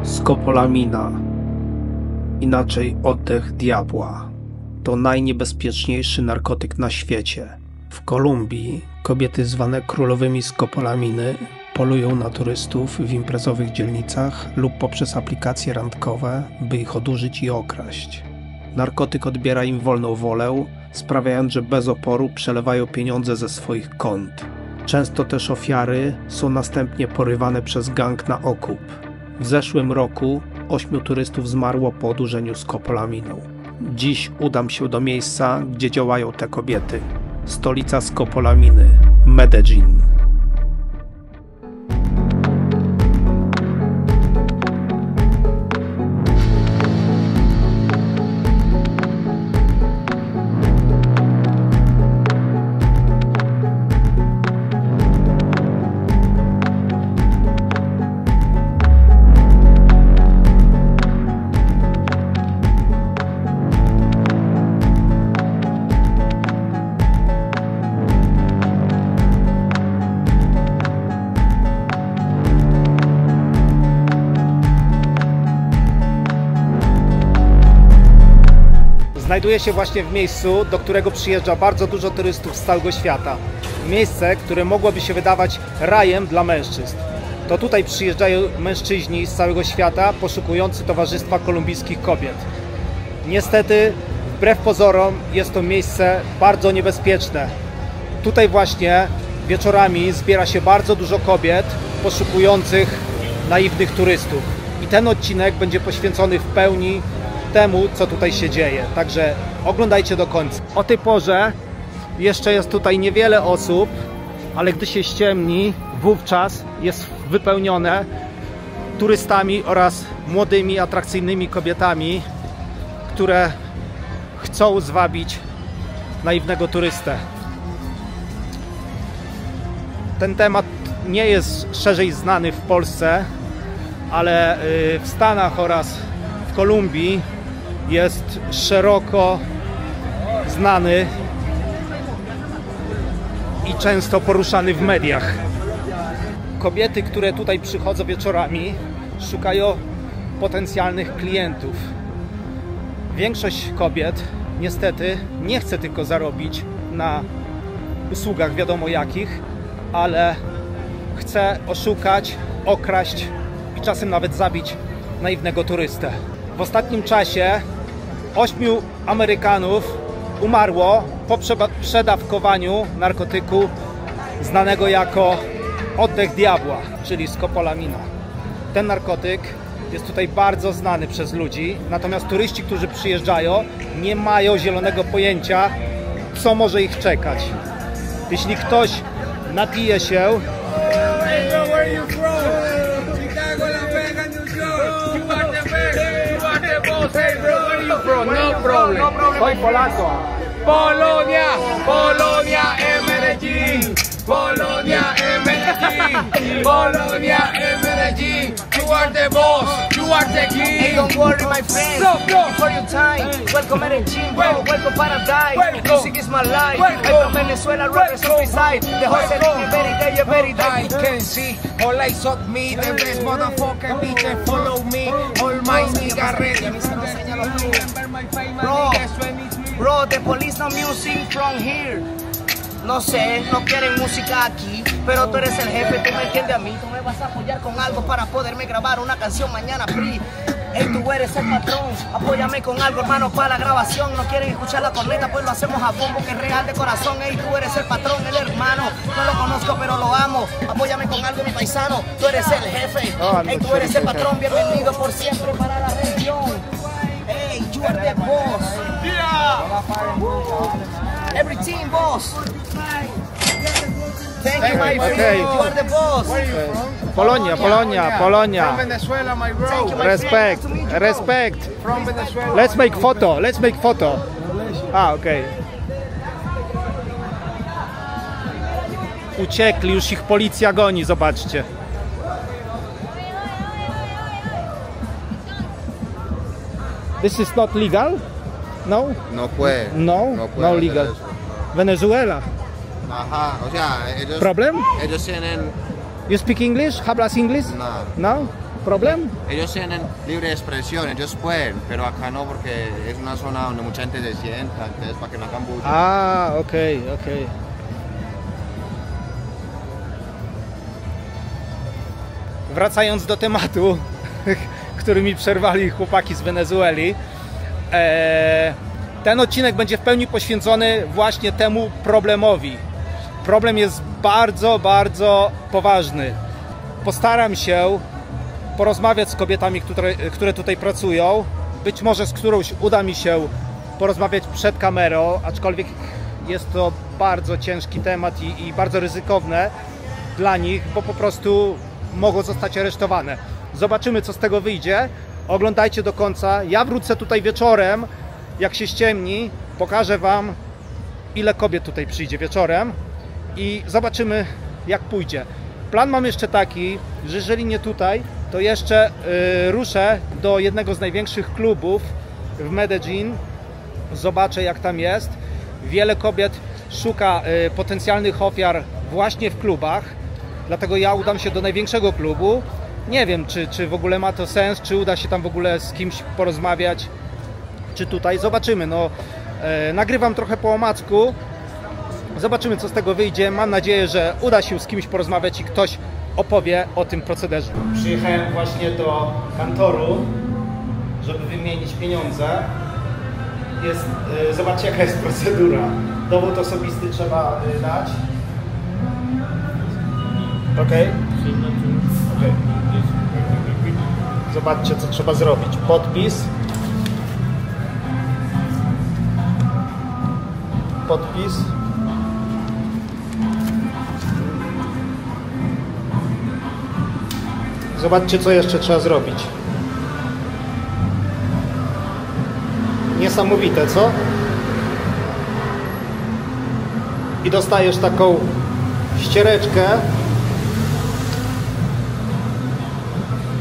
Skopolamina, inaczej oddech diabła, to najniebezpieczniejszy narkotyk na świecie. W Kolumbii kobiety zwane królowymi skopolaminy polują na turystów w imprezowych dzielnicach lub poprzez aplikacje randkowe, by ich odużyć i okraść. Narkotyk odbiera im wolną wolę, sprawiając, że bez oporu przelewają pieniądze ze swoich kont. Często też ofiary są następnie porywane przez gang na okup. W zeszłym roku 8 turystów zmarło po odurzeniu skopolaminą. Dziś udam się do miejsca, gdzie działają te kobiety. Stolica skopolaminy, Medellin. Znajduję się właśnie w miejscu, do którego przyjeżdża bardzo dużo turystów z całego świata. Miejsce, które mogłoby się wydawać rajem dla mężczyzn. To tutaj przyjeżdżają mężczyźni z całego świata poszukujący towarzystwa kolumbijskich kobiet. Niestety, wbrew pozorom, jest to miejsce bardzo niebezpieczne. Tutaj właśnie wieczorami zbiera się bardzo dużo kobiet poszukujących naiwnych turystów. I ten odcinek będzie poświęcony w pełni temu, co tutaj się dzieje. Także oglądajcie do końca. O tej porze jeszcze jest tutaj niewiele osób, ale gdy się ściemni, wówczas jest wypełnione turystami oraz młodymi, atrakcyjnymi kobietami, które chcą zwabić naiwnego turystę. Ten temat nie jest szerzej znany w Polsce, ale w Stanach oraz w Kolumbii jest szeroko znany i często poruszany w mediach. Kobiety, które tutaj przychodzą wieczorami, szukają potencjalnych klientów. Większość kobiet niestety nie chce tylko zarobić na usługach wiadomo jakich, ale chce oszukać, okraść i czasem nawet zabić naiwnego turystę. W ostatnim czasie 8 Amerykanów umarło po przedawkowaniu narkotyku znanego jako oddech diabła, czyli skopolamina. Ten narkotyk jest tutaj bardzo znany przez ludzi, natomiast turyści, którzy przyjeżdżają, nie mają zielonego pojęcia, co może ich czekać. Jeśli ktoś napije się, No problem. Soy polaco. Polonia, Polonia en Medellín. Polonia en Medellín. Polonia en Medellín. You are the boss. You are the king. Hey, don't worry, my friend. For your time. Welcome Medellin, bro. Welcome Paradise. Music is my life. I'm from Venezuela, represent my side. The hustle is very day, you very I day. can see all eyes on me. The best motherfucker beat can follow me. All my niggas ready. Bro, the police no music from here. No sé, no quieren música aquí, pero tú eres el jefe, tú me entiendes a mí. Tú me vas a apoyar con algo para poderme grabar una canción mañana free. Hey, tú eres el patrón, apóyame con algo, hermano, para la grabación. No quieren escuchar la corneta, pues lo hacemos a bombo, que es real de corazón. Hey, tú eres el patrón, el hermano, no lo conozco, pero lo amo. Apóyame con algo, mi paisano, tú eres el jefe. Hey, tú eres el patrón, bienvenido por siempre para la región. Hey, you are the boss. Yeah. Every team, boss. Thank you, my friend. Okay. You are the boss. Polonia, Polonia, Polonia. From Venezuela, my bro. Thank you, my Respect, friend. Nice to meet you, bro. respect. From Venezuela. Let's make photo, let's make photo. Okej. Uciekli, już ich policja goni, zobaczcie. This is not legal? No? No puede. No, No puede no hacer legal. eso. Venezuela. Ajá, o sea, ellos... Problem? Ellos tienen... You speak English? Hablas English? No. No? problem? Ellos tienen libre expresión, ellos pueden, pero acá no porque es una zona donde mucha gente se sienta, entonces para que no hagan bulla. A, okej. Wracając do tematu, który mi przerwali chłopaki z Wenezueli, ten odcinek będzie w pełni poświęcony właśnie temu problemowi. Problem jest bardzo, bardzo poważny. Postaram się porozmawiać z kobietami, które tutaj pracują. Być może z którąś uda mi się porozmawiać przed kamerą, aczkolwiek jest to bardzo ciężki temat i bardzo ryzykowne dla nich, bo po prostu mogą zostać aresztowane. Zobaczymy, co z tego wyjdzie. Oglądajcie do końca. Ja wrócę tutaj wieczorem, jak się ściemni. Pokażę Wam, ile kobiet tutaj przyjdzie wieczorem i zobaczymy, jak pójdzie. Plan mam jeszcze taki, że jeżeli nie tutaj, to jeszcze ruszę do jednego z największych klubów w Medellin. Zobaczę, jak tam jest. Wiele kobiet szuka potencjalnych ofiar właśnie w klubach, dlatego ja udam się do największego klubu. Nie wiem, czy w ogóle ma to sens, czy uda się tam w ogóle z kimś porozmawiać, czy tutaj. Zobaczymy. No, nagrywam trochę po omacku. Zobaczymy, co z tego wyjdzie. Mam nadzieję, że uda się z kimś porozmawiać i ktoś opowie o tym procederze. Przyjechałem właśnie do kantoru, żeby wymienić pieniądze. Zobaczcie, jaka jest procedura. Dowód osobisty trzeba dać. Ok. Zobaczcie, co trzeba zrobić. Podpis. Podpis. Zobaczcie, co jeszcze trzeba zrobić. Niesamowite, co? I dostajesz taką ściereczkę,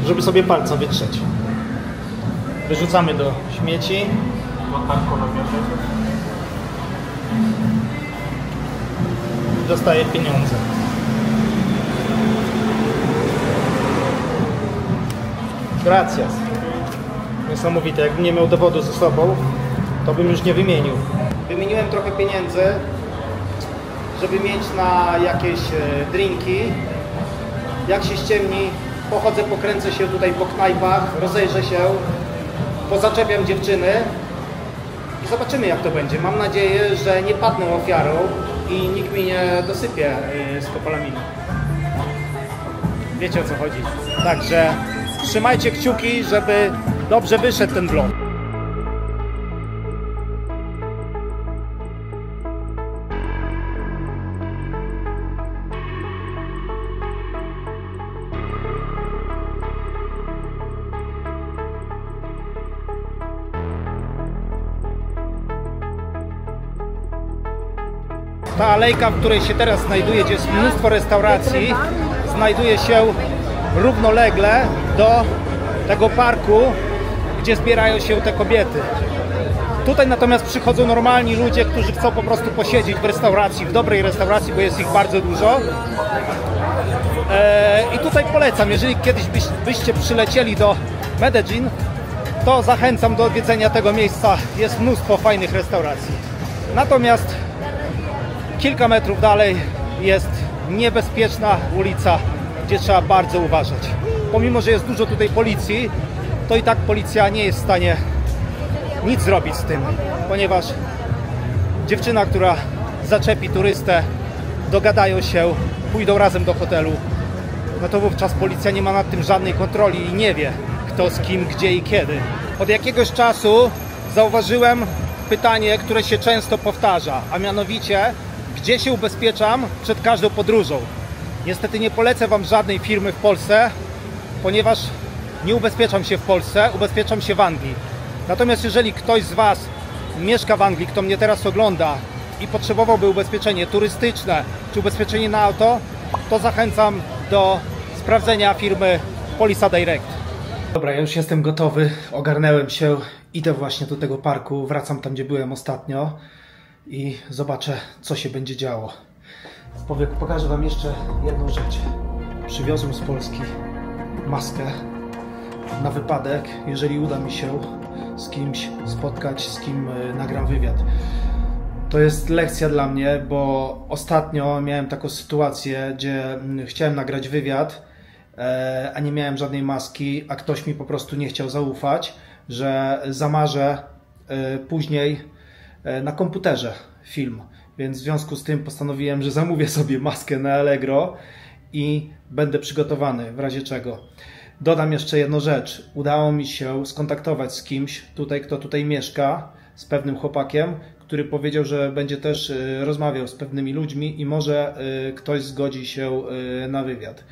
żeby sobie palca wytrzeć. Wyrzucamy do śmieci. I dostaję pieniądze. Gracias. Niesamowite. Jakbym nie miał dowodu ze sobą, to bym już nie wymienił. Wymieniłem trochę pieniędzy, żeby mieć na jakieś drinki. Jak się ściemni, pochodzę, pokręcę się tutaj po knajpach, rozejrzę się, pozaczepiam dziewczyny i zobaczymy, jak to będzie. Mam nadzieję, że nie padnę ofiarą i nikt mi nie dosypie z kopolaminu. Wiecie, o co chodzi. Także trzymajcie kciuki, żeby dobrze wyszedł ten vlog. Ta alejka, w której się teraz znajduje, gdzie jest mnóstwo restauracji, znajduje się równolegle do tego parku, gdzie zbierają się te kobiety. Tutaj natomiast przychodzą normalni ludzie, którzy chcą po prostu posiedzieć w restauracji, w dobrej restauracji, bo jest ich bardzo dużo. I tutaj polecam, jeżeli kiedyś byście przylecieli do Medellin, to zachęcam do odwiedzenia tego miejsca. Jest mnóstwo fajnych restauracji. Natomiast kilka metrów dalej jest niebezpieczna ulica, gdzie trzeba bardzo uważać. Pomimo, że jest dużo tutaj policji, to i tak policja nie jest w stanie nic zrobić z tym, ponieważ dziewczyna, która zaczepi turystę, dogadają się, pójdą razem do hotelu, no to wówczas policja nie ma nad tym żadnej kontroli i nie wie, kto z kim, gdzie i kiedy. Od jakiegoś czasu zauważyłem pytanie, które się często powtarza, a mianowicie, gdzie się ubezpieczam przed każdą podróżą. Niestety nie polecę Wam żadnej firmy w Polsce, ponieważ nie ubezpieczam się w Polsce, ubezpieczam się w Anglii. Natomiast jeżeli ktoś z Was mieszka w Anglii, kto mnie teraz ogląda i potrzebowałby ubezpieczenie turystyczne czy ubezpieczenie na auto, to zachęcam do sprawdzenia firmy Polisa Direct. Dobra, ja już jestem gotowy, ogarnęłem się, idę właśnie do tego parku, wracam tam, gdzie byłem ostatnio i zobaczę, co się będzie działo. Pokażę Wam jeszcze jedną rzecz. Przywiozłem z Polski maskę na wypadek, jeżeli uda mi się z kimś spotkać, z kim nagram wywiad. To jest lekcja dla mnie, bo ostatnio miałem taką sytuację, gdzie chciałem nagrać wywiad, a nie miałem żadnej maski, a ktoś mi po prostu nie chciał zaufać, że zamarzę później na komputerze film. Więc w związku z tym postanowiłem, że zamówię sobie maskę na Allegro i będę przygotowany w razie czego. Dodam jeszcze jedną rzecz. Udało mi się skontaktować z kimś, kto tutaj mieszka, z pewnym chłopakiem, który powiedział, że będzie też rozmawiał z pewnymi ludźmi i może ktoś zgodzi się na wywiad.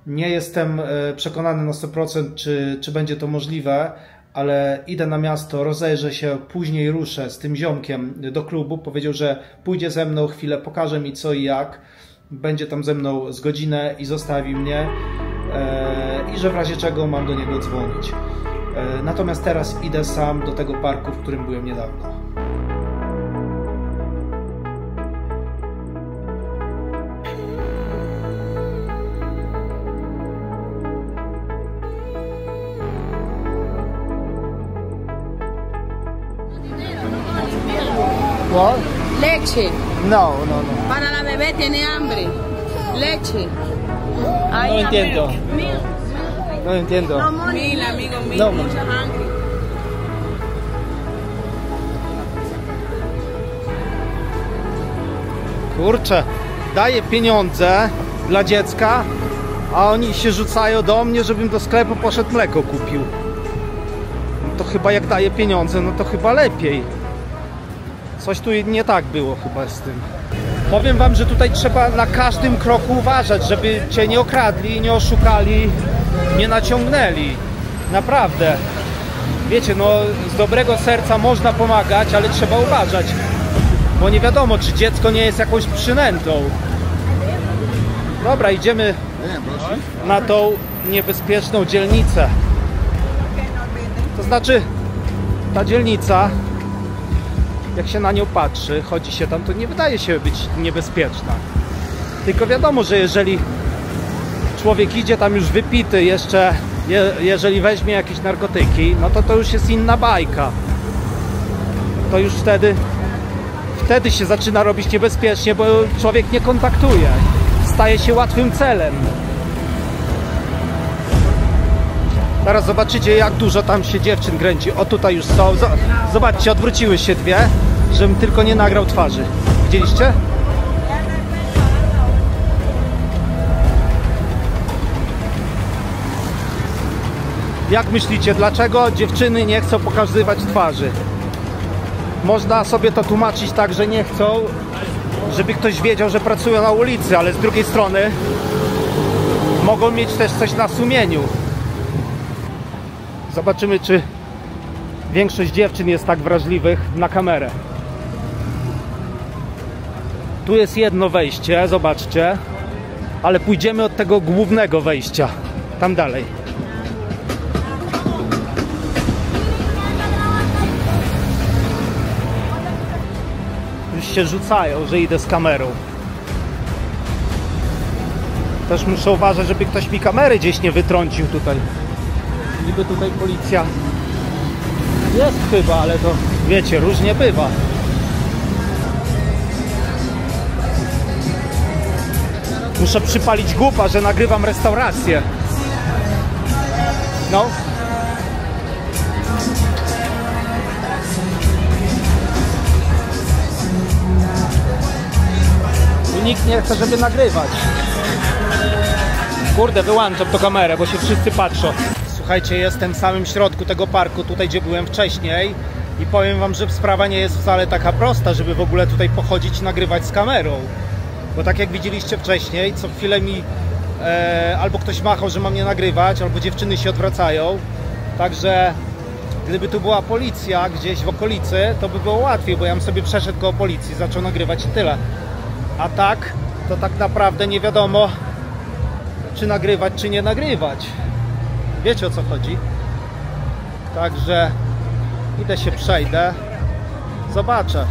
Nie jestem przekonany na 100%, czy będzie to możliwe, ale idę na miasto, rozejrzę się, później ruszę z tym ziomkiem do klubu. Powiedział, że pójdzie ze mną chwilę, pokaże mi co i jak, będzie tam ze mną z godzinę i zostawi mnie i że w razie czego mam do niego dzwonić. Natomiast teraz idę sam do tego parku, w którym byłem niedawno. What? Leche. No. Para la bebé tiene hambre. Leche. Ay, No entiendo. Mil. No entiendo. Mil, amigo, mil. No, Mucha hambre. Kurczę, daję pieniądze dla dziecka, a oni się rzucają do mnie, żebym do sklepu poszedł mleko kupił. No to chyba jak daję pieniądze, no to chyba lepiej. Coś tu nie tak było chyba z tym. Powiem wam, że tutaj trzeba na każdym kroku uważać, żeby cię nie okradli, nie oszukali, nie naciągnęli. Naprawdę. Wiecie, no z dobrego serca można pomagać, ale trzeba uważać. Bo nie wiadomo, czy dziecko nie jest jakąś przynętą. Dobra, idziemy na tą niebezpieczną dzielnicę. To znaczy, ta dzielnica, jak się na nią patrzy, chodzi się tam, to nie wydaje się być niebezpieczna. Tylko wiadomo, że jeżeli człowiek idzie tam już wypity, jeszcze jeżeli weźmie jakieś narkotyki, no to już jest inna bajka. To już wtedy się zaczyna robić niebezpiecznie, bo człowiek nie kontaktuje. Staje się łatwym celem. Teraz zobaczycie, jak dużo tam się dziewczyn kręci. O, tutaj już są. Zobaczcie, odwróciły się dwie, żebym tylko nie nagrał twarzy. Widzieliście? Jak myślicie, dlaczego dziewczyny nie chcą pokazywać twarzy? Można sobie to tłumaczyć tak, że nie chcą, żeby ktoś wiedział, że pracują na ulicy, ale z drugiej strony mogą mieć też coś na sumieniu. Zobaczymy, czy większość dziewczyn jest tak wrażliwych na kamerę. Tu jest jedno wejście, zobaczcie, ale pójdziemy od tego głównego wejścia, tam dalej. Już się rzucają, że idę z kamerą. Też muszę uważać, żeby ktoś mi kamery gdzieś nie wytrącił tutaj. Niby tutaj policja jest chyba, ale to wiecie, różnie bywa. Muszę przypalić głupa, że nagrywam restaurację. No. Tu nikt nie chce, żeby nagrywać. Kurde, wyłączam tą kamerę, bo się wszyscy patrzą. Słuchajcie, jestem w samym środku tego parku, tutaj gdzie byłem wcześniej i powiem wam, że sprawa nie jest wcale taka prosta, żeby w ogóle tutaj pochodzić i nagrywać z kamerą. Bo tak jak widzieliście wcześniej, co chwilę mi albo ktoś machał, że mam nie nagrywać, albo dziewczyny się odwracają. Także gdyby tu była policja gdzieś w okolicy, to by było łatwiej, bo ja bym sobie przeszedł koło policji, zaczął nagrywać i tyle. A tak, to tak naprawdę nie wiadomo, czy nagrywać, czy nie nagrywać. Wiecie, o co chodzi? Także idę się przejdę, zobaczę.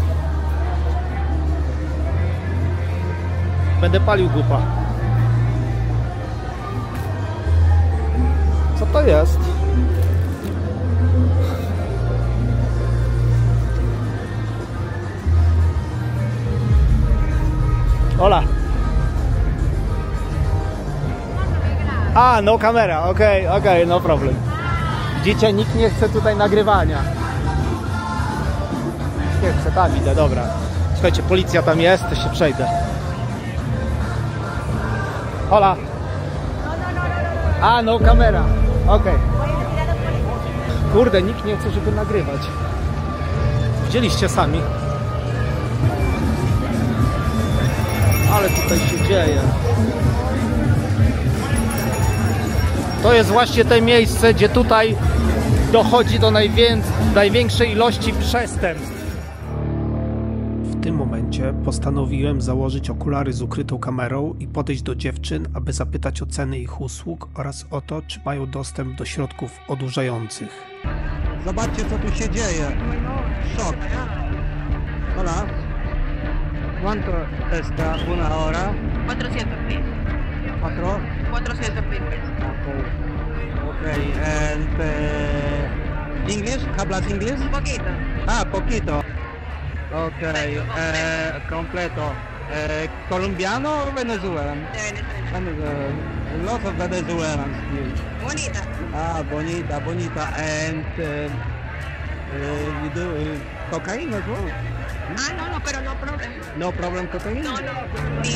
Będę palił głupa. Co to jest? A, no kamera, okej, no problem. Widzicie, nikt nie chce tutaj nagrywania. Nie chce, tam idę, dobra. Słuchajcie, policja tam jest, to się przejdę. Hola. A, no kamera, okej. Kurde, nikt nie chce, żeby nagrywać. Widzieliście sami. Ale tutaj się dzieje. To jest właśnie to miejsce, gdzie tutaj dochodzi do największej ilości przestępstw. W tym momencie postanowiłem założyć okulary z ukrytą kamerą i podejść do dziewczyn, aby zapytać o ceny ich usług oraz o to, czy mają dostęp do środków odurzających. Zobaczcie, co tu się dzieje. Szok. Hola. ¿Cuánto está una hora? 400 mil. ¿Cuatro? 400 mil pesos. Okay. And English? ¿Hablas inglés? Un poquito. Ah, poquito. Okay. Completo. ¿Colombiano o Venezuelan? De Venezuela. Venezuelan. Lots of Venezuelans here. Bonita. Ah, bonita, bonita. And you do cocaine as well? Ah, no, pero no problem. No problem cocaine? No. Ni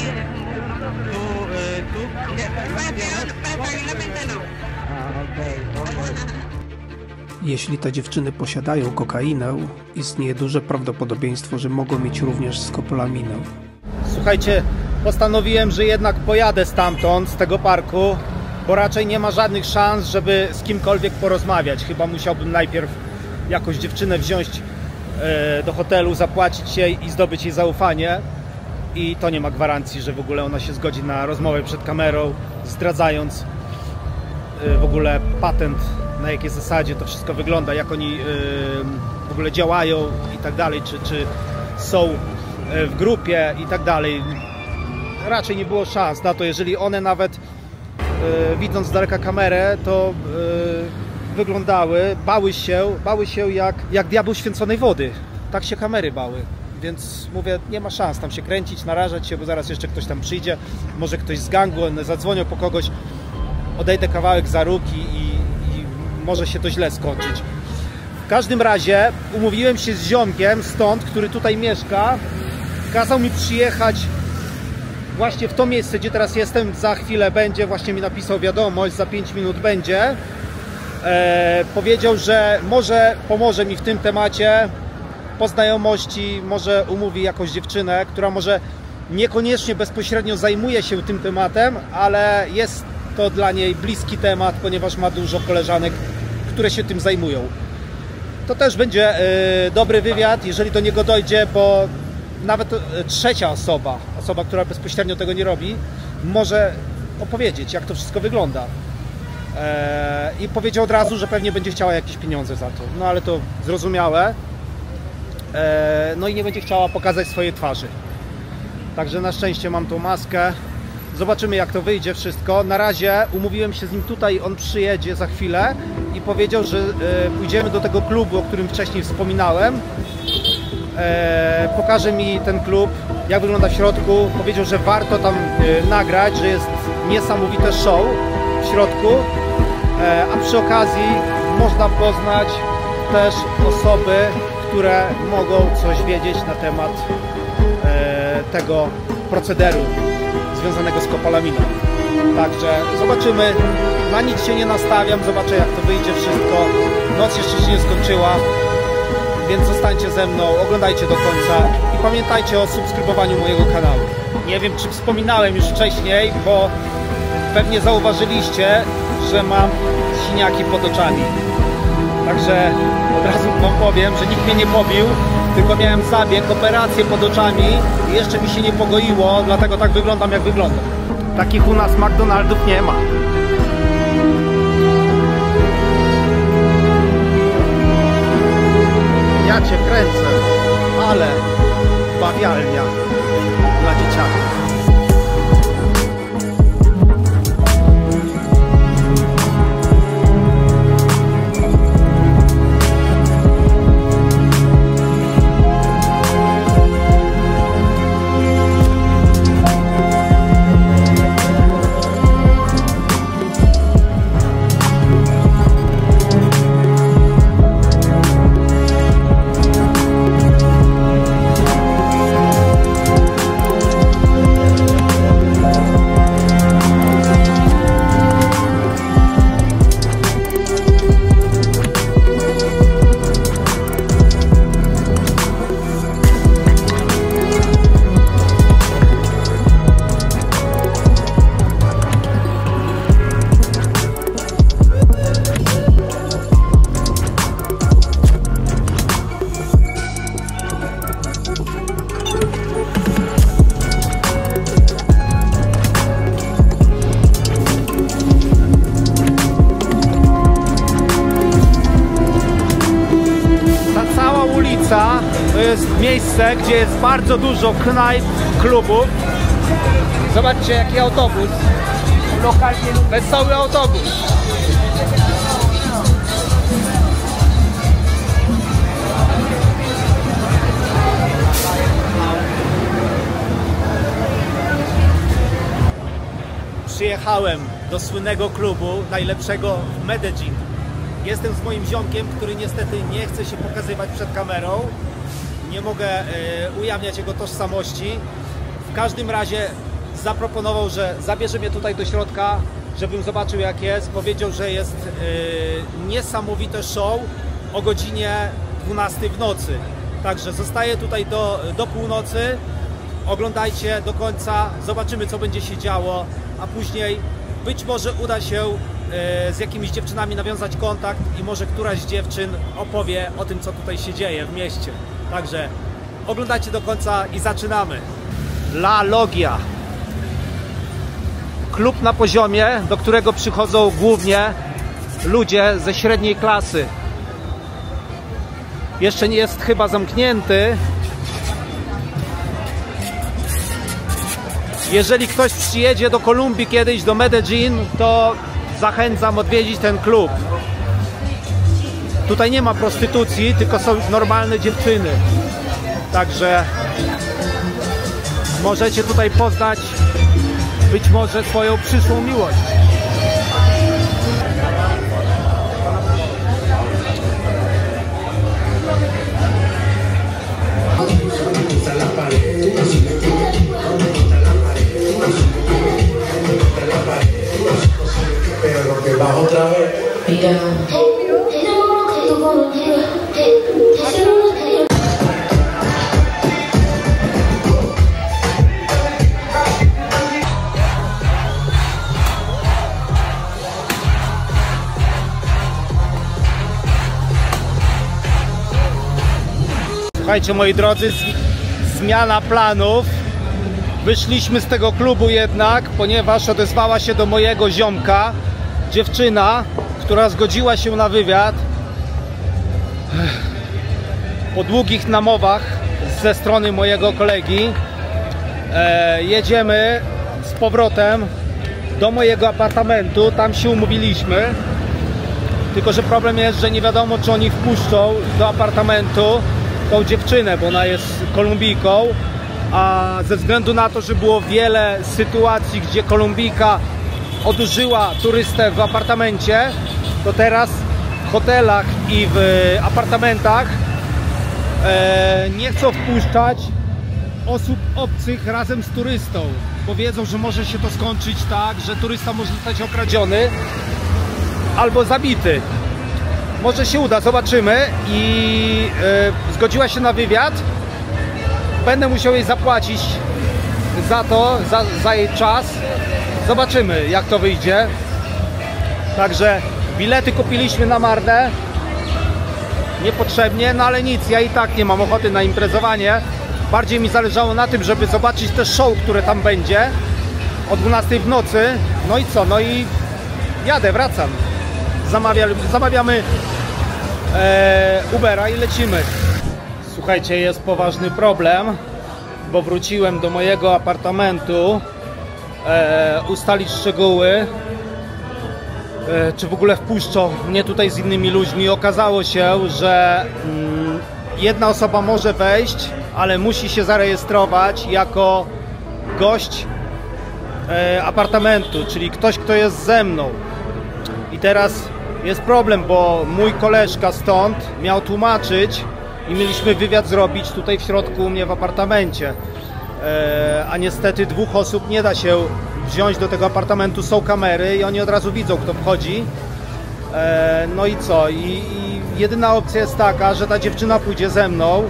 ¿Tú? preferiblemente no. Ah, okay. Jeśli te dziewczyny posiadają kokainę, istnieje duże prawdopodobieństwo, że mogą mieć również skopolaminę. Słuchajcie, postanowiłem, że jednak pojadę stamtąd, z tego parku, bo raczej nie ma żadnych szans, żeby z kimkolwiek porozmawiać. Chyba musiałbym najpierw jakąś dziewczynę wziąć do hotelu, zapłacić jej i zdobyć jej zaufanie. I to nie ma gwarancji, że w ogóle ona się zgodzi na rozmowę przed kamerą, zdradzając w ogóle patent, na jakiej zasadzie to wszystko wygląda, jak oni w ogóle działają i tak dalej, czy są w grupie i tak dalej. Raczej nie było szans na to, jeżeli one nawet widząc z daleka kamerę, to wyglądały, bały się jak diabeł święconej wody. Tak się kamery bały. Więc mówię, nie ma szans tam się kręcić, narażać się, bo zaraz jeszcze ktoś tam przyjdzie, może ktoś z gangu, one zadzwonią po kogoś, odejdę kawałek za róg i może się to źle skończyć. W każdym razie umówiłem się z ziomkiem stąd, który tutaj mieszka. Kazał mi przyjechać właśnie w to miejsce, gdzie teraz jestem. Za chwilę będzie, właśnie mi napisał wiadomość, za 5 minut będzie. Powiedział, że może pomoże mi w tym temacie po znajomości, może umówi jakąś dziewczynę, która może niekoniecznie bezpośrednio zajmuje się tym tematem, ale jest to dla niej bliski temat, ponieważ ma dużo koleżanek, które się tym zajmują. To też będzie dobry wywiad, jeżeli do niego dojdzie, bo nawet trzecia osoba, która bezpośrednio tego nie robi, może opowiedzieć, jak to wszystko wygląda. I powiedział od razu, że pewnie będzie chciała jakieś pieniądze za to. No ale to zrozumiałe. No i nie będzie chciała pokazać swojej twarzy. Także na szczęście mam tą maskę. Zobaczymy, jak to wyjdzie wszystko. Na razie umówiłem się z nim tutaj, on przyjedzie za chwilę i powiedział, że pójdziemy do tego klubu, o którym wcześniej wspominałem. Pokaże mi ten klub, jak wygląda w środku. Powiedział, że warto tam nagrać, że jest niesamowite show w środku, a przy okazji można poznać też osoby, które mogą coś wiedzieć na temat tego procederu związanego z kopalaminą. Także zobaczymy, na nic się nie nastawiam, zobaczę, jak to wyjdzie wszystko. Noc jeszcze się nie skończyła, więc zostańcie ze mną, oglądajcie do końca i pamiętajcie o subskrybowaniu mojego kanału. Nie wiem, czy wspominałem już wcześniej, bo pewnie zauważyliście, że mam siniaki pod oczami. Także od razu wam powiem, że nikt mnie nie pobił, tylko miałem zabieg, operację pod oczami i jeszcze mi się nie pogoiło, dlatego tak wyglądam, jak wyglądam. Takich u nas McDonaldów nie ma. Ja cię kręcę, ale bawialnia dla dzieciaków. jest miejsce, gdzie jest bardzo dużo knajp, klubów. Zobaczcie, jaki autobus. Wesoły autobus. Przyjechałem do słynnego klubu, najlepszego w Medellin. Jestem z moim ziomkiem, który niestety nie chce się pokazywać przed kamerą. Nie mogę ujawniać jego tożsamości. W każdym razie zaproponował, że zabierze mnie tutaj do środka, żebym zobaczył, jak jest. Powiedział, że jest niesamowite show o godzinie 12 w nocy. Także zostaję tutaj do północy. Oglądajcie do końca, zobaczymy, co będzie się działo, a później być może uda się z jakimiś dziewczynami nawiązać kontakt i może któraś z dziewczyn opowie o tym, co tutaj się dzieje w mieście. Także oglądajcie do końca i zaczynamy. La Logia. Klub na poziomie, do którego przychodzą głównie ludzie ze średniej klasy. Jeszcze nie jest chyba zamknięty. Jeżeli ktoś przyjedzie do Kolumbii kiedyś, do Medellin, to zachęcam odwiedzić ten klub. Tutaj nie ma prostytucji, tylko są normalne dziewczyny. Także możecie tutaj poznać być może swoją przyszłą miłość. Słuchajcie, moi drodzy, zmiana planów. Wyszliśmy z tego klubu jednak, ponieważ odezwała się do mojego ziomka dziewczyna, która zgodziła się na wywiad. Po długich namowach ze strony mojego kolegi jedziemy z powrotem do mojego apartamentu. Tam się umówiliśmy. Tylko że problem jest, że nie wiadomo, czy oni wpuszczą do apartamentu tą dziewczynę, bo ona jest Kolumbijką, a ze względu na to, że było wiele sytuacji, gdzie Kolumbijka odurzyła turystę w apartamencie, to teraz w hotelach i w apartamentach nie chcą wpuszczać osób obcych razem z turystą, bo wiedzą, że może się to skończyć tak, że turysta może zostać okradziony albo zabity. Może się uda, zobaczymy. I zgodziła się na wywiad. Będę musiał jej zapłacić za to, za jej czas. Zobaczymy, jak to wyjdzie. Także bilety kupiliśmy na marne. Niepotrzebnie, no ale nic, ja i tak nie mam ochoty na imprezowanie. Bardziej mi zależało na tym, żeby zobaczyć też show, które tam będzie o 12 w nocy. No i co? No i jadę, wracam. Zamawiamy Ubera i lecimy. Słuchajcie, jest poważny problem, bo wróciłem do mojego apartamentu ustalić szczegóły, czy w ogóle wpuszczą mnie tutaj z innymi ludźmi. Okazało się, że jedna osoba może wejść, ale musi się zarejestrować jako gość apartamentu, czyli ktoś, kto jest ze mną. I teraz jest problem, bo mój koleżka stąd miał tłumaczyć i mieliśmy wywiad zrobić tutaj w środku u mnie w apartamencie. A niestety dwóch osób nie da się wziąć do tego apartamentu, są kamery i oni od razu widzą, kto wchodzi. No i co? I jedyna opcja jest taka, że ta dziewczyna pójdzie ze mną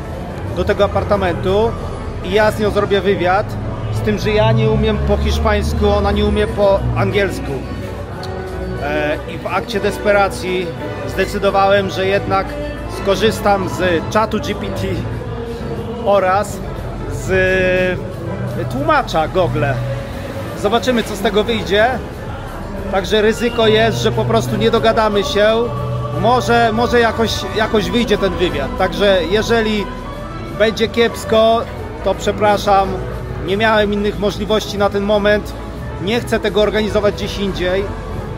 do tego apartamentu i ja z nią zrobię wywiad, z tym, że ja nie umiem po hiszpańsku, ona nie umie po angielsku. I w akcie desperacji zdecydowałem, że jednak skorzystam z czatu GPT oraz z tłumacza Google. Zobaczymy, co z tego wyjdzie. Także ryzyko jest, że po prostu nie dogadamy się. Może jakoś wyjdzie ten wywiad. Także jeżeli będzie kiepsko, to przepraszam, nie miałem innych możliwości na ten moment. Nie chcę tego organizować gdzieś indziej.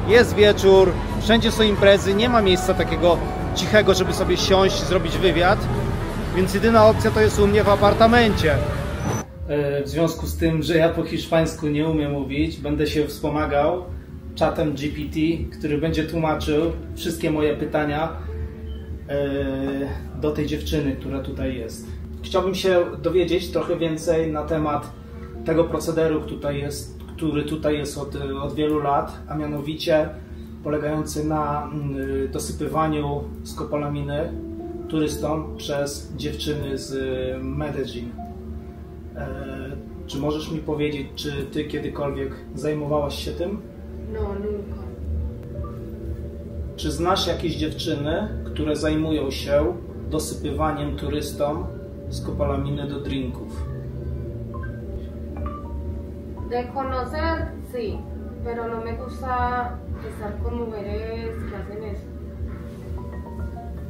Jest wieczór, wszędzie są imprezy, nie ma miejsca takiego cichego, żeby sobie siąść, zrobić wywiad. Więc jedyna opcja to jest u mnie w apartamencie. W związku z tym, że ja po hiszpańsku nie umiem mówić, będę się wspomagał czatem GPT, który będzie tłumaczył wszystkie moje pytania do tej dziewczyny, która tutaj jest. Chciałbym się dowiedzieć trochę więcej na temat tego procederu, który tutaj jest od wielu lat, a mianowicie polegający na dosypywaniu skopolaminy turystom przez dziewczyny z Medellin. Czy możesz mi powiedzieć, czy ty kiedykolwiek zajmowałaś się tym? No, nunca. Czy znasz jakieś dziewczyny, które zajmują się dosypywaniem turystom skopolaminy do drinków? De conocer, sí, pero no me gusta estar con mujeres que hacen eso.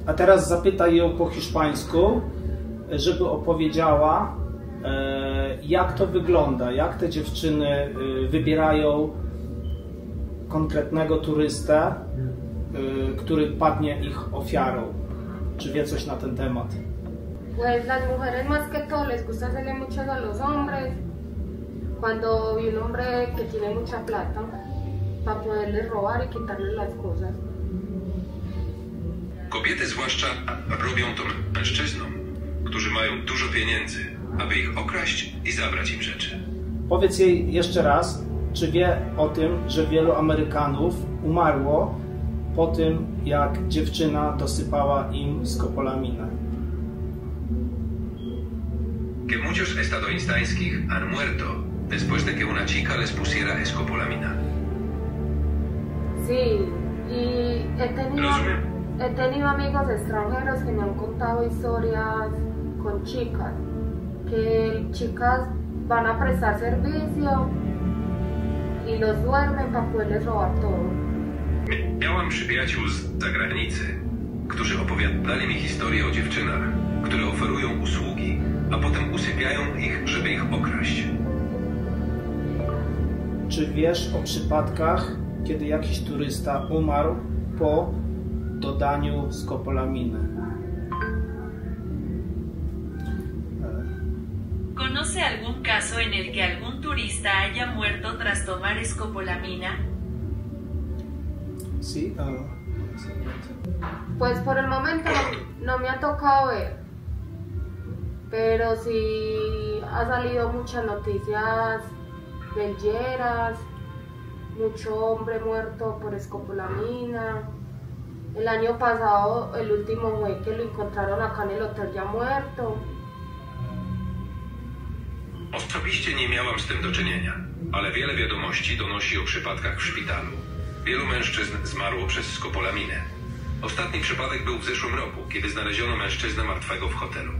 A teraz zapytaj ją po hiszpańsku, żeby opowiedziała, jak to wygląda, jak te dziewczyny wybierają konkretnego turystę, który padnie ich ofiarą. Czy wie coś na ten temat? Pues las mujeres más que todo les gusta hacerle muchas a los hombres cuando hay un hombre que tiene mucha plata para poderles robar y quitarles las cosas. Kobiety zwłaszcza robią to mężczyznom, którzy mają dużo pieniędzy, aby ich okraść i zabrać im rzeczy. Powiedz jej jeszcze raz, czy wie o tym, że wielu Amerykanów umarło po tym, jak dziewczyna dosypała im skopolaminę. Que muchos estadounidenses han muerto después de que una chica les pusiera escopolamina. Sí, y he tenido amigos extranjeros que me han contado historias con chicas, que chicas van a prestar servicio y los duermen para poderles robar todo. Miałam przyjaciół z zagranicy, którzy opowiadali mi historię o dziewczynach, które oferują usługi, a potem usypiają ich, żeby ich okraść. Czy wiesz o przypadkach, kiedy jakiś turysta umarł po dodaniu skopolaminy? ¿Conoce algún caso en el que algún turista haya muerto tras tomar escopolamina? Sí. Pues por el momento no me ha tocado ver, pero sí ha salido muchas noticias belleras, mucho hombre muerto por escopolamina. El año pasado el último fue que lo encontraron acá en el hotel ya muerto. Osobiście nie miałam z tym do czynienia, ale wiele wiadomości donosi o przypadkach w szpitalu. Wielu mężczyzn zmarło przez skopolaminę. Ostatni przypadek był w zeszłym roku, kiedy znaleziono mężczyznę martwego w hotelu.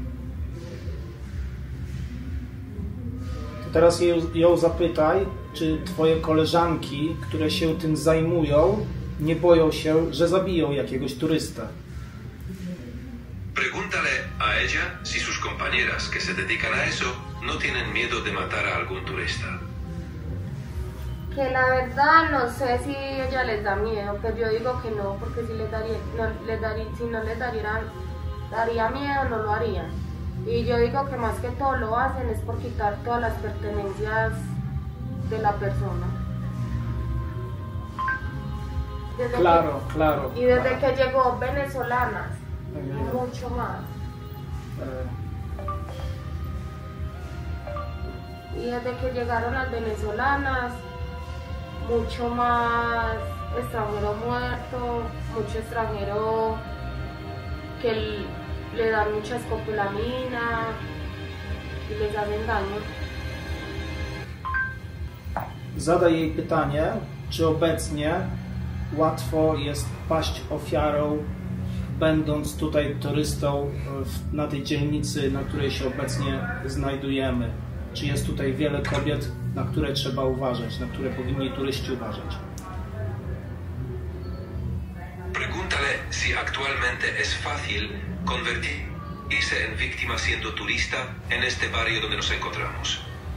Teraz ją zapytaj, czy twoje koleżanki, które się tym zajmują, nie boją się, że zabiją jakiegoś turystę. Pregúntale a ella si sus compañeras que se dedican a eso no tienen miedo de matar a algún turista. Que la verdad no sé si a ella les da miedo, pero yo digo que no, porque si si no les daría miedo no lo harían. Y yo digo que más que todo lo hacen es por quitar todas las pertenencias de la persona. Claro. Y desde que llegó venezolanas, mucho más. Y desde que llegaron las venezolanas, mucho más extranjero muerto, mucho extranjero que le dan mucha escopolamina i les hacen daño. Zadaj jej pytanie, czy obecnie łatwo jest paść ofiarą, będąc tutaj turystą na tej dzielnicy, na której się obecnie znajdujemy. Czy jest tutaj wiele kobiet, na które trzeba uważać, na które powinni turyści uważać? Pregúntale si actualmente es fácil convertir irse en víctima siendo turista en este barrio donde nos encontramos.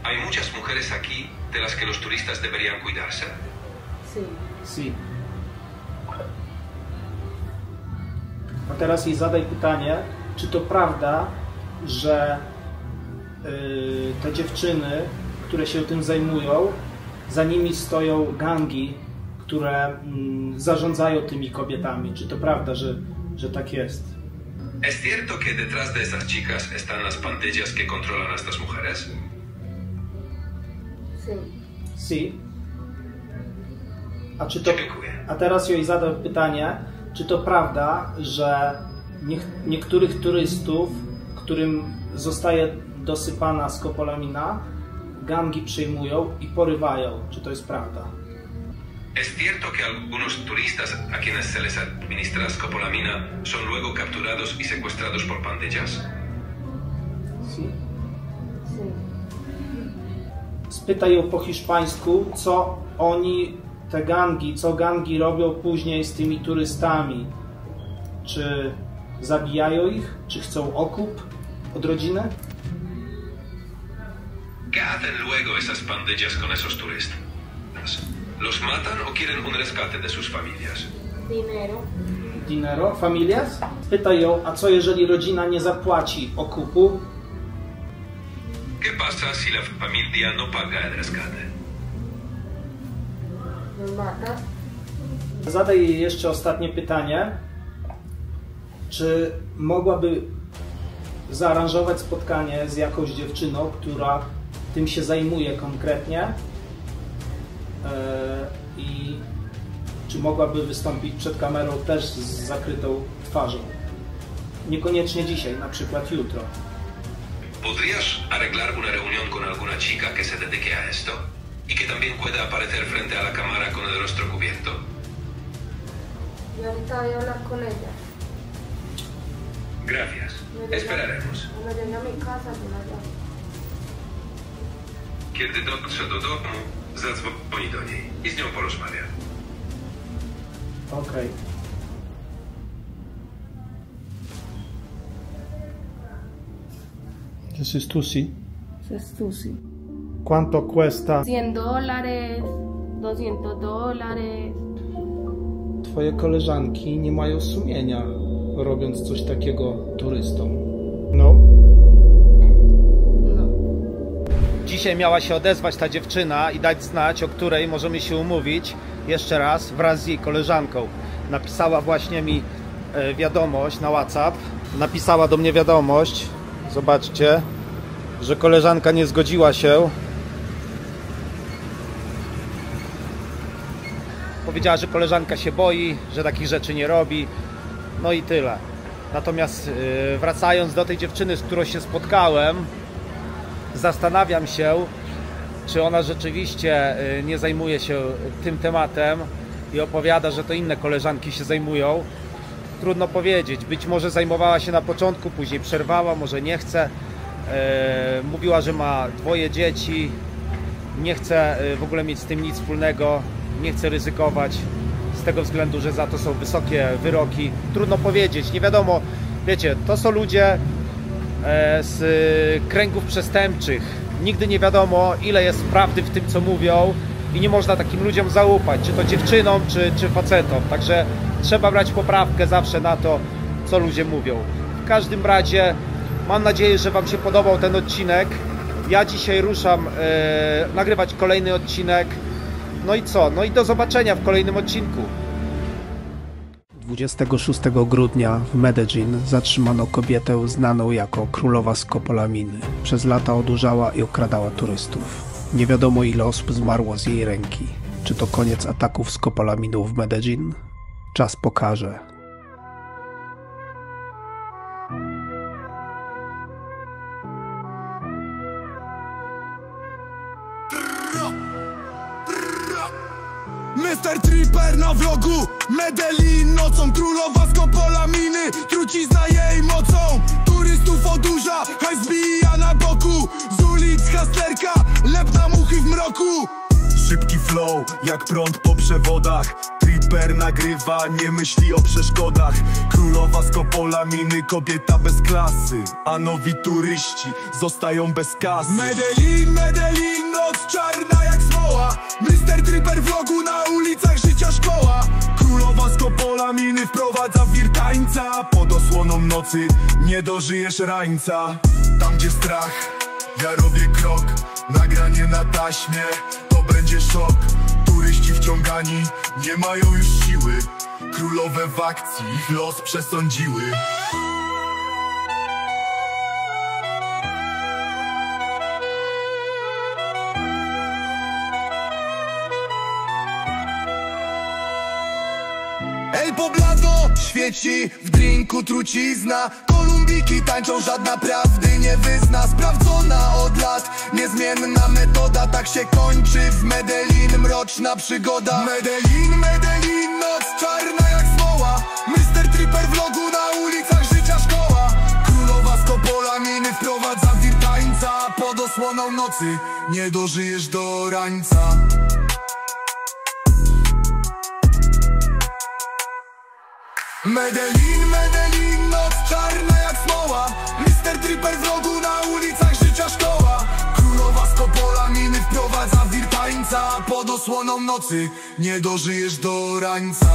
Hay muchas mujeres aquí de las que los turistas deberían cuidarse. Sí. Si. A teraz jej zadaj pytanie, czy to prawda, że te dziewczyny, które się tym zajmują, za nimi stoją gangi, które zarządzają tymi kobietami. Czy to prawda, że tak jest? ¿Es cierto que detrás de esas chicas están las pandillas que controlan a estas mujeres? Sí. Si. A teraz jej zadam pytanie, czy to prawda, że niektórych turystów, którym zostaje dosypana skopolamina, gangi przejmują i porywają? Czy to jest prawda? ¿Es cierto que algunos turistas a quienes se les administra scopolamina son luego capturados y secuestrados por pandillas? Si. Sí. Spytaj ją po hiszpańsku, co gangi robią później z tymi turystami. Czy zabijają ich? Czy chcą okup od rodziny? ¿Qué hacen luego esas pandillas con esos turistas? ¿Los matan o quieren un rescate de sus familias? Dinero. Dinero? Familias? Pytaj ją, a co jeżeli rodzina nie zapłaci okupu? ¿Qué pasa si la familia no paga el rescate? Los mata. Zadaj jej jeszcze ostatnie pytanie. Czy mogłaby zaaranżować spotkanie z jakąś dziewczyną, która tym się zajmuje konkretnie? I czy mogłaby wystąpić przed kamerą też z zakrytą twarzą? Niekoniecznie dzisiaj, na przykład jutro. ¿Podrías arreglar una reunión con alguna chica que se dedique a esto? Y que también pueda aparecer frente a la cámara con el rostro cubierto. Yo ahorita voy a hablar con ella. Gracias. Esperaremos. Cuando llegue a mi casa, yo la llamo. Kiedy dotrze do domu, zadzwoni do niej i z nią porozmawia. Okej. This is Tusi. Eso es Tusi. ¿Cuánto cuesta? $100, $200. Twoje koleżanki nie mają sumienia, robiąc coś takiego turystom. No. No. Dzisiaj miała się odezwać ta dziewczyna i dać znać, o której możemy się umówić jeszcze raz wraz z jej koleżanką. Napisała właśnie mi wiadomość na WhatsApp. Napisała do mnie wiadomość. Zobaczcie, że koleżanka nie zgodziła się. Powiedziała, że koleżanka się boi, że takich rzeczy nie robi. No i tyle. Natomiast wracając do tej dziewczyny, z którą się spotkałem, zastanawiam się, czy ona rzeczywiście nie zajmuje się tym tematem i opowiada, że to inne koleżanki się zajmują. Trudno powiedzieć. Być może zajmowała się na początku, później przerwała, może nie chce. Mówiła, że ma 2 dzieci, nie chce w ogóle mieć z tym nic wspólnego, nie chce ryzykować z tego względu, że za to są wysokie wyroki. Trudno powiedzieć, nie wiadomo. Wiecie, to są ludzie z kręgów przestępczych. Nigdy nie wiadomo, ile jest prawdy w tym, co mówią i nie można takim ludziom zaufać, czy to dziewczynom, czy facetom. Także trzeba brać poprawkę zawsze na to, co ludzie mówią. W każdym razie mam nadzieję, że Wam się podobał ten odcinek. Ja dzisiaj ruszam nagrywać kolejny odcinek. No i co? No i do zobaczenia w kolejnym odcinku. 26 grudnia w Medellin zatrzymano kobietę znaną jako Królowa Skopolaminy. Przez lata odurzała i okradała turystów. Nie wiadomo, ile osób zmarło z jej ręki. Czy to koniec ataków skopolaminów w Medellin? Czas pokaże. Mr. Tripper na vlogu, Medellin nocą, Królowa Skopolaminy, trucizna jej mocą. Turystów odurza, hajs zbija na boku. Z ulic hustlerka, lep na muchy w mroku. Szybki flow, jak prąd po przewodach. Tripper nagrywa, nie myśli o przeszkodach. Królowa skopolaminy, kobieta bez klasy. A nowi turyści zostają bez kasy. Medellin, Medellin, noc czarna jak smoła. Mr. Tripper w rogu, na ulicach życia szkoła. Królowa skopolaminy wprowadza wir tańca. Pod osłoną nocy nie dożyjesz rańca. Tam gdzie strach, ja robię krok. Nagranie na taśmie, to będzie szok. Turyści wciągani, nie mają już siły. Królowe w akcji, ich los przesądziły. El Poblado świeci, w drinku trucizna. Kolumbiki tańczą, żadna prawdy nie wyzna. Sprawdzona od lat, niezmienna metoda. Tak się kończy w Medellin mroczna przygoda. Medellin, Medellin, noc czarna jak smoła. Mr. Tripper w rogu, na ulicach życia szkoła. Królowa skopolaminy wprowadza wir tańca. Pod osłoną nocy nie dożyjesz do rańca. Medellin, Medellin, noc czarna jak smoła. Mr. Tripper w rogu, na ulicach życia szkoła. Królowa skopolaminy wprowadza wir tańca. Pod osłoną nocy nie dożyjesz do rańca.